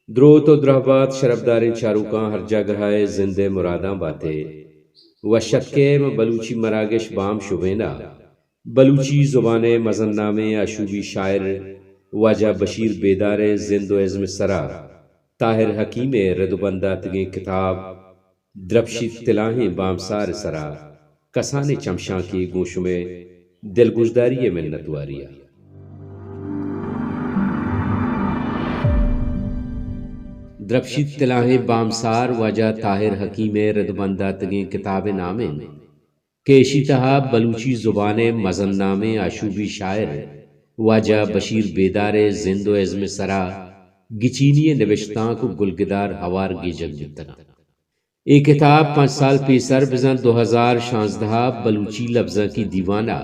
درود و درہبات شرفداریں چاروکاں ہر جگہ زندے مراداں باتے و شکیم بلوچی مراگش بام شبینا بلوچی زبان مزن نامے آشوبی شاعر واجہ بشیر بیدار زند و عزم سرا طاہر حکیم ردبندہ تگیں کتاب درپشی تلاہیں بامسار سرا کسان چمشاں کی گوش میں دلگزداری منت واریا درپشید تلاہیں بامسار واجہ طاہر حکیم ردبندہ تگیں کتاب نامے کیشی تہا بلوچی زبان مزن نامے آشوبی شاعر واجہ بشیر بیدار زند و عزم سرا گچینی نوشتاں کو گلگدار ہوار گی جگ جتنا ایک کتاب 5 سال پیسر بزن 2016 بلوچی لفظہ کی دیوانہ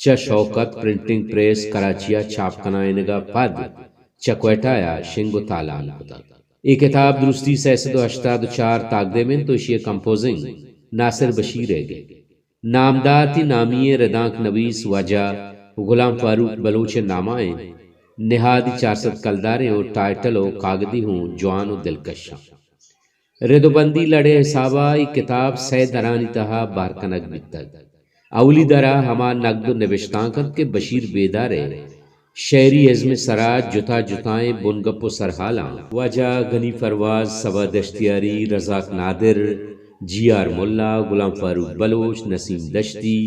چا شوکت پرنٹنگ پریس کراچیا چھاپ کنائنگا پد چکویٹایا شنگو تالان ہوتا ایک کتاب درستی 384 تاگدے میں تو یہ کمپوزنگ ناصر بشیر ہے گے نامداتی نامی ردانک نویس واجہ غلام فاروق بلوچ نامائیں نہادی 400 کلداریں اور ٹائٹل و کاغدی ہوں جوان و دلکشاں ردبندی لڑے حسابہ ایک کتاب سی درانی تہا بارکنگ بیتگ اولی درہ ہما نقد و نوشتانکت کے بشیر بیدارے شعری عزم سرا جتا جتائیں بنگپ و سرحالاں واجہ غنی فرواز سبا دشتیاری رزاق نادر جی آر ملا غلام فاروق بلوچ نسیم دشتی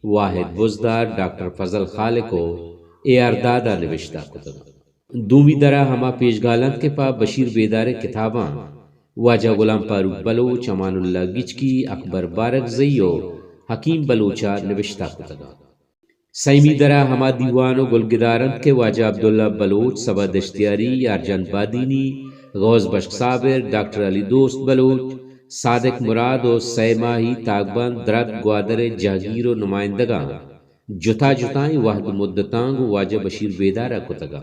واحد Buzdar doctor Fazal خالقو a are دادا نوشتہ کتب دومی درہ ہما پیش گالند کے پا بشیر بیدار کتاباں واجہ غلام فاروق بلوچ امان اللہ گچکی اکبر بارک زیو حکیم بلوچا نوشتہ کتب سیمی درہ ہما دیوان و گلگدارند کے واجہ عبداللہ بلوچ سبا دشتیاری یارجان بادینی غوث بشک صابر ڈاکٹر علی دوست بلوچ صادق مراد و سی ماہی تاغبند درد گوادر جاگیر و نمائندگاں جتا جتائیں وحد مدتاں گو واجہ بشیر بیدارہ کتگا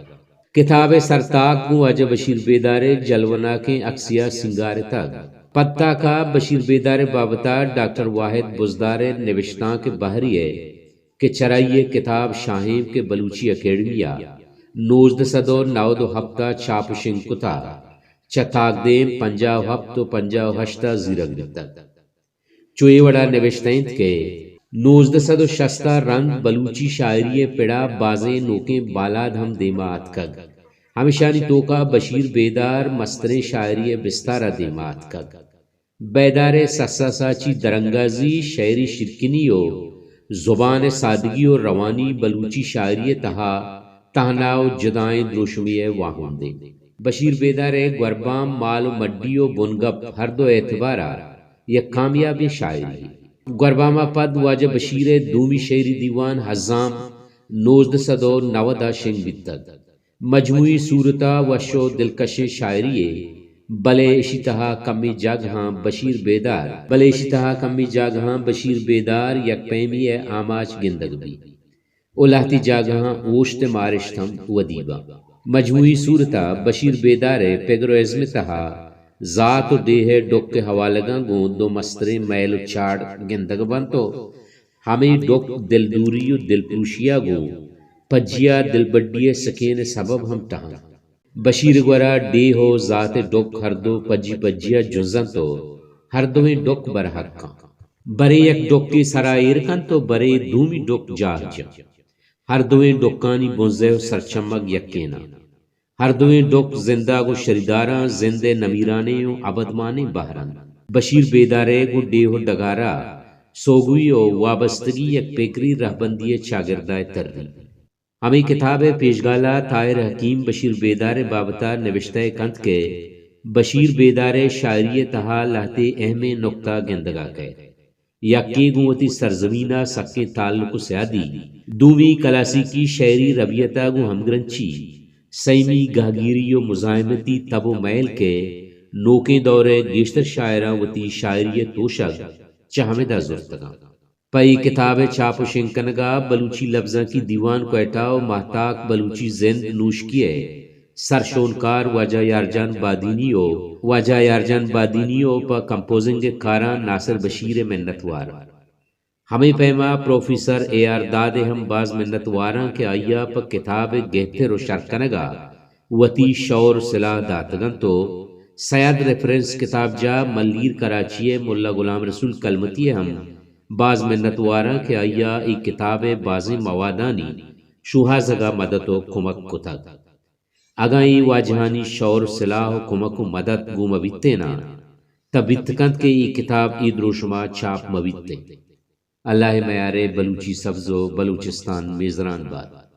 کتاب سرتاق گو واجہ بشیر بیدار جلونا کے اکسیہ سنگار تاگ پتہ کا بشیر بیدار بابتا ڈاکٹر واحد بزدار نوشتاں کے بحری ہے کہ چرائیے کتاب شاہیم کے بلوچی اکیڈمیا 1909 ہفتہ چھاپ شنکتا چتاک دیم 50 ہفتہ 50 ہشتہ زیرگ دیتا چوئے وڑا نوشتائند کے 1960 رنگ بلوچی شاعری پڑا بازیں نوکیں بالاد ہم دیمات کگ ہمیشانی توکا بشیر بیدار مستر شاعری بستارہ دیمات کگ بیدار سسا ساچی درنگازی شعری شرکنیو زبان سادگی و روانی بلوچی شاعری تہا تہناو جدائیں دروشمی واہن دے بشیر بیدار گوربام مال و مڈی و بنگپ ہر دو اعتبارہ یک کامیاب شاعری گورباما پد واجہ بشیر دومی شعری دیوان حزام 1990 شنگ بیتد مجموعی صورتا وشو دلکش شاعری بلے اسی تہا کمی جاگہاں بشیر بیدار بلے اسی تہا کمی جاگہاں بشیر بیدار یک پیمی آماچ گندگ بھی اولاہتی جاگہاں اوشت مارشتم ودیبا مجموعی صورتا بشیر بیدار پیگرو عزم تہا ذات و دیہ ڈوک کے حوالگاں گون دو مسترے میل و چاڑ گندگ بنتو ہمیں ڈوک دل دوری و دل پروشیا گو پجیا دل بڈی سکین سبب ہم ٹہاں بشیر گورا ڈے ہو ذات ڈوک ہر دو پجی پجیا جنزن تو ہر دویں ڈوک برحق کان برے یک ڈوک کی سرائر کن تو برے دومی ڈوک جاہ جا ہر دویں ڈوکانی بنزے و سرچمگ یکینا ہر دویں ڈوک زندہ گو شریداراں زندے نمیرانے و عبدمانے بہران بشیر بیدارے گو ڈے ہو ڈگارا سوگوی و وابستگی یک پیکری رہبندی چاگردائے ترری ہمیں کتاب پیشگالہ طاہر حکیم بشیر بیدار بابتا نوشتہ کند کے بشیر بیدار شاعری تہا لہتے اہم نقطہ گندگا کے یکی گوتی سرزمینہ سکے تعلق سیادی دومی کلاسیکی شعری ربیتا گو ہمگرنچی سیمی گہگیری و مزاحمتی تب و میل کے نوکیں دورے گیشتر شاعرہ وتی شاعری توشگ چہمدہ زرتگاں پئی کتاب چھاپ و شنکنگا بلوچی لفظاں کی دیوان کوئٹاو محتاق بلوچی زند نوش کیے سرشونکار واجہ یارجان بادینیو پا کمپوزنگ کاران ناصر بشیر منتوار ہمیں پیما پروفیسر اے آر داد ہم باز منتواراں کے آئیا پا کتاب گہتر و شرکنگا وتی شور سلا داتگن تو سیاد ریفرنس کتاب جا ملیر کراچی ملا غلام رسول کلمتی ہم بعض منتوارا کہ آیا ای کتاب بعض موادانی شوہا زگا مدد و کمک کتگ اگا ای واجہانی شور سلاح و کمک و مدد گو مبیتے نا تب اتکند کہ ای کتاب ای دروشما چھاپ مبیتے۔ اللہ میارے بلوچی سبز و بلوچستان میزران باد۔